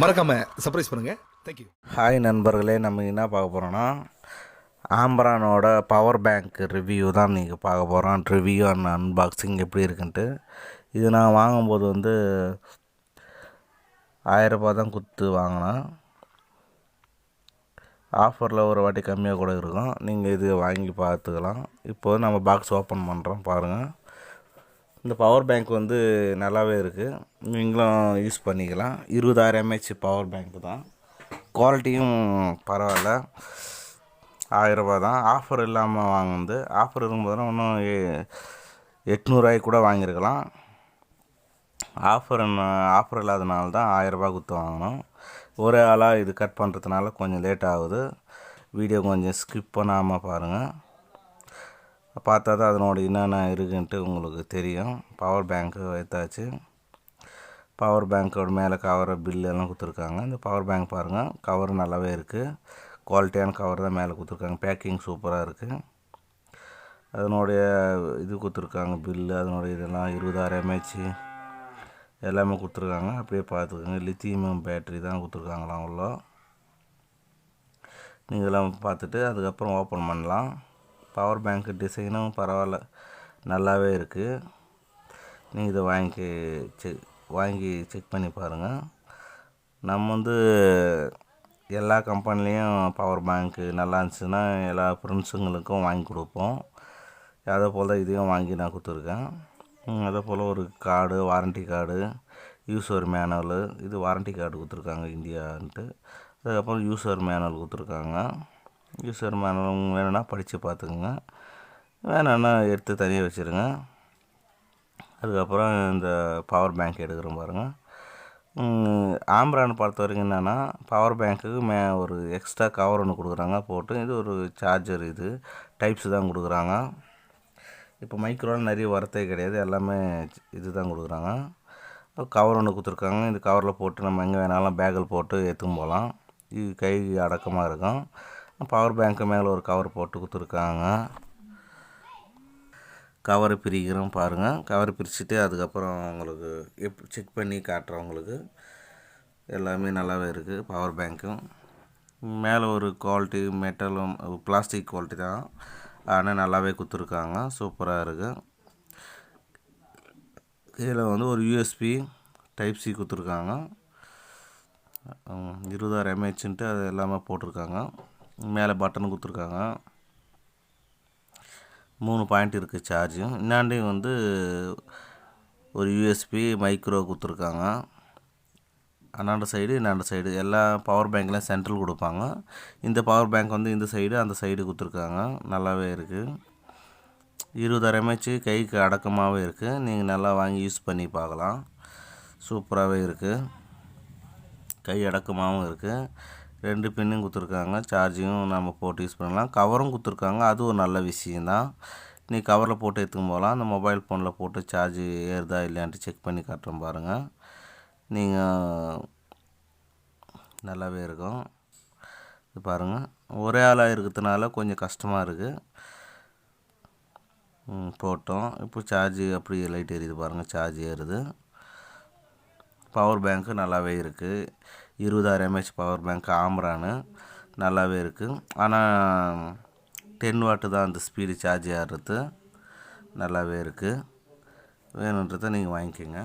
மறக்காமல் சர்ப்ரைஸ் பண்ணுங்கள். Thank you. Hi நண்பர்களே, நம்ம என்ன பார்க்க போகிறோன்னா ஆம்ப்ரானோட பவர் பேங்க் ரிவ்யூ தான் நீங்கள் பார்க்க போகிறோம். ரிவ்யூ அண்ட் அன்பாக்சிங் எப்படி இருக்குன்ட்டு. இது நான் வாங்கும்போது 1000 ரூபாய் தான் கொடுத்து வாங்கினேன். ஆஃபரில் ஒரு வாட்டி கம்மியாக கூட இருக்கும். நீங்கள் இது வாங்கி பார்த்துக்கலாம். இப்போது நம்ம பாக்ஸ் ஓப்பன் பண்ணுறோம் பாருங்கள். இந்த பவர் பேங்க் நல்லாவே இருக்குது. நீங்களும் யூஸ் பண்ணிக்கலாம். 20000 mAh பவர் பேங்க் தான். குவாலிட்டியும் பரவாயில்ல. 1000 ரூபாய் தான். ஆஃபர் இல்லாமல் வாங்குனது. ஆஃபர் இருக்கும்போது இன்னும் 800 கூட வாங்கியிருக்கலாம். ஆஃபர் இல்லாதனால தான் 1000 ரூபாய் கொடுத்து வாங்கினோம். ஒரே ஆளாக இது கட் பண்ணுறதுனால கொஞ்சம் லேட் ஆகுது. வீடியோ கொஞ்சம் ஸ்கிப் பண்ணாமல் பாருங்கள். பார்த்தா தான் அதனோட என்னென்ன இருக்குன்ட்டு உங்களுக்கு தெரியும். பவர் பேங்க்கு வைத்தாச்சு. பவர் பேங்க்கோட மேலே கவர் பில்லு எல்லாம் கொடுத்துருக்காங்க. இந்த பவர் பேங்க் பாருங்கள், கவர் நல்லாவே இருக்குது. குவாலிட்டியான கவர் தான் மேலே கொடுத்துருக்காங்க. பேக்கிங் சூப்பராக இருக்குது. அதனுடைய இது கொடுத்துருக்காங்க பில்லு, அதனுடைய இதெல்லாம் 20000 mAh எல்லாமே கொடுத்துருக்காங்க. அப்படியே பார்த்துக்கோங்க. லித்தியம் பேட்ரி தான் கொடுத்துருக்காங்களாம் உள்ள. நீங்கள் எல்லாம் பார்த்துட்டு அதுக்கப்புறம் ஓப்பன் பண்ணலாம். பவர் பேங்க் டிசைனும் பரவாயில்ல, நல்லாவே இருக்குது. நீங்கள் இதை வாங்கி செக் பண்ணி பாருங்கள். நம்ம எல்லா கம்பெனிலையும் பவர் பேங்க்கு நல்லா இருந்துச்சுன்னா எல்லா ஃப்ரெண்ட்ஸுங்களுக்கும் வாங்கி கொடுப்போம். அதே போல் தான் இதையும் வாங்கி நான் கொடுத்துருக்கேன். அதே போல் ஒரு card, warranty card, user manual, இது வாரண்ட்டி கார்டு கொடுத்துருக்காங்க இந்தியான்ட்டு. அதுக்கப்புறம் யூசர் மேனுவல் கொடுத்துருக்காங்க. யூசர் மேனுவல் வேணும்னா படித்து பார்த்துக்குங்க, வேணும்னா எடுத்து தனியாக வச்சுருங்க. அதுக்கப்புறம் இந்த பவர் பேங்க் எடுக்கிறோம் பாருங்கள். ஆம்ப்ரான் பொறுத்த வரைக்கும் என்னென்னா, பவர் பேங்க்குக்கு ஒரு எக்ஸ்ட்ரா கவர் ஒன்று கொடுக்குறாங்க போட்டு. இது ஒரு சார்ஜர், இது டைப்ஸ் தான் கொடுக்குறாங்க. இப்போ மைக்ரோவில் நிறைய வரத்தே கிடையாது, எல்லாமே இது தான் கொடுக்குறாங்க. கவர் ஒன்று கொடுத்துருக்காங்க. இந்த கவரில் போட்டு நம்ம எங்கே வேணாலும் பேக்கில் போட்டு எடுத்துன்னு போகலாம். இது கை அடக்கமாக இருக்கும். பவர் பேங்க்கு மேலே ஒரு கவர் போட்டு கொடுத்துருக்காங்க. கவரை பிரிக்கிறோம் பாருங்கள். கவரை பிரிச்சுட்டு அதுக்கப்புறம் உங்களுக்கு செக் பண்ணி காட்டுறவங்களுக்கு எல்லாமே நல்லாவே இருக்குது. பவர் பேங்க்கும் மேலே ஒரு குவாலிட்டி மெட்டலும் பிளாஸ்டிக் குவாலிட்டி தான், ஆனால் நல்லாவே கொடுத்துருக்காங்க. சூப்பராக இருக்குது. இதில் ஒரு யூஎஸ்பி டைப் சி கொடுத்துருக்காங்க. 20000 mAhன்ட்டு அது எல்லாமே போட்டிருக்காங்க. மேலே பட்டன் கொடுத்துருக்காங்க. 3 பாயிண்ட் இருக்குது சார்ஜும். இன்னாண்டி ஒரு யூஎஸ்பி மைக்ரோ கொடுத்துருக்காங்க. அந்தாண்ட சைடு இன்னாண்ட சைடு எல்லா பவர் பேங்க்லாம் சென்ட்ரல் கொடுப்பாங்க. இந்த பவர் பேங்க் இந்த சைடு அந்த சைடு கொடுத்துருக்காங்க. நல்லாவே இருக்குது. 20000 mAh கைக்கு அடக்கமாகவே இருக்குது. நீங்கள் நல்லா வாங்கி யூஸ் பண்ணி பார்க்கலாம். சூப்பராகவே இருக்குது. கை அடக்கமாகவும் இருக்குது. 2 பின்னும் கொடுத்துருக்காங்க. சார்ஜிங்கும் நம்ம போட்டு யூஸ் பண்ணலாம். கவரும் கொடுத்துருக்காங்க. அது ஒரு நல்ல விஷயந்தான். நீ கவரில் போட்டு எடுத்துன்னு போகலாம். அந்த மொபைல் ஃபோனில் போட்டு சார்ஜ் ஏறுதா இல்லையான்ட்டு செக் பண்ணி காட்டுறோம் பாருங்கள். நீங்கள் நல்லாவே இருக்கும். இது பாருங்கள், ஒரே ஆளாக இருக்கிறதுனால கொஞ்சம் கஷ்டமாக இருக்குது. போட்டோம். இப்போ சார்ஜ் அப்படியே லைட் எரியுது பாருங்கள், சார்ஜ் ஏறுது. பவர் பேங்க்கு நல்லாவே இருக்குது. 20000 mAh பவர் பேங்க் ஆம்ப்ரானு நல்லாவே இருக்குது. ஆனால் 10 வாட்டு தான் அந்த ஸ்பீடு சார்ஜ் ஏறுறது. நல்லாவே இருக்குது. வேணுன்றதை நீங்கள் வாங்கிக்கோங்க.